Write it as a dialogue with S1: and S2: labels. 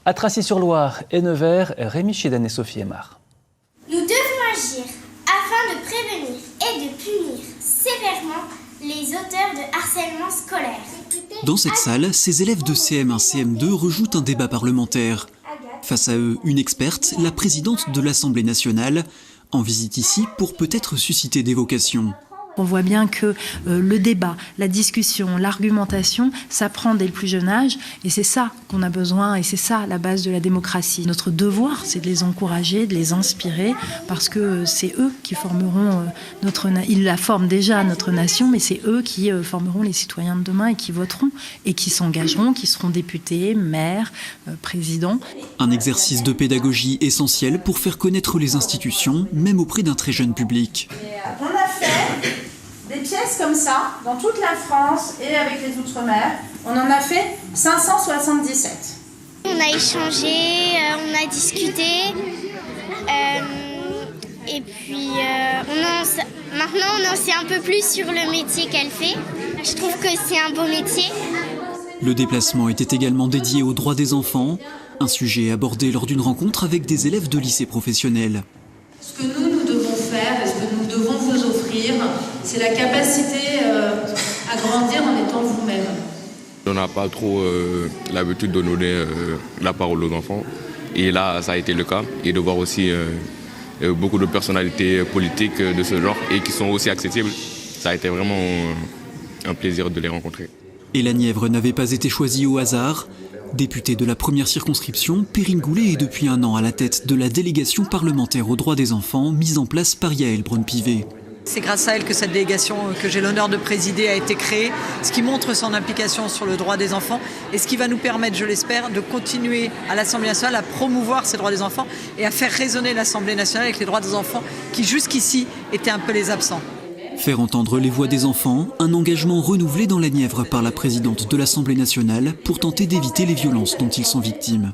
S1: À Tracy-sur-Loire et Nevers, Rémi Chidan et Sophie Aymar.
S2: Nous devons agir afin de prévenir et de punir sévèrement les auteurs de harcèlement scolaire.
S3: Dans cette salle, ces élèves de CM1, CM2 rejouent un débat parlementaire. Face à eux, une experte, la présidente de l'Assemblée nationale, en visite ici pour peut-être susciter des vocations.
S4: On voit bien que le débat, la discussion, l'argumentation, ça prend dès le plus jeune âge et c'est ça qu'on a besoin et c'est ça la base de la démocratie. Notre devoir, c'est de les encourager, de les inspirer parce que c'est eux qui formeront ils la forment déjà notre nation, mais c'est eux qui formeront les citoyens de demain et qui voteront et qui s'engageront, qui seront députés, maires, présidents.
S3: Un exercice de pédagogie essentiel pour faire connaître les institutions, même auprès d'un très jeune public.
S5: On a fait des pièces comme ça, dans toute la France et avec les Outre-mer. On en a fait 577.
S2: On a échangé, on a discuté. Et puis maintenant on en sait un peu plus sur le métier qu'elle fait. Je trouve que c'est un beau métier.
S3: Le déplacement était également dédié aux droits des enfants, un sujet abordé lors d'une rencontre avec des élèves de lycée professionnel.
S5: Ce que nous devons faire et ce que nous devons vous offrir, c'est la capacité à grandir en étant vous-même.
S6: On n'a pas trop l'habitude de donner la parole aux enfants. Et là, ça a été le cas. Et de voir aussi beaucoup de personnalités politiques de ce genre et qui sont aussi accessibles. Ça a été vraiment un plaisir de les rencontrer.
S3: Et la Nièvre n'avait pas été choisie au hasard. Députée de la première circonscription, Perrine Goulet est depuis un an à la tête de la délégation parlementaire aux droits des enfants mise en place par Yaël Braun-Pivet.
S7: C'est grâce à elle que cette délégation que j'ai l'honneur de présider a été créée, ce qui montre son implication sur le droit des enfants et ce qui va nous permettre, je l'espère, de continuer à l'Assemblée nationale à promouvoir ces droits des enfants et à faire résonner l'Assemblée nationale avec les droits des enfants qui jusqu'ici étaient un peu les absents.
S3: Faire entendre les voix des enfants, un engagement renouvelé dans la Nièvre par la présidente de l'Assemblée nationale pour tenter d'éviter les violences dont ils sont victimes.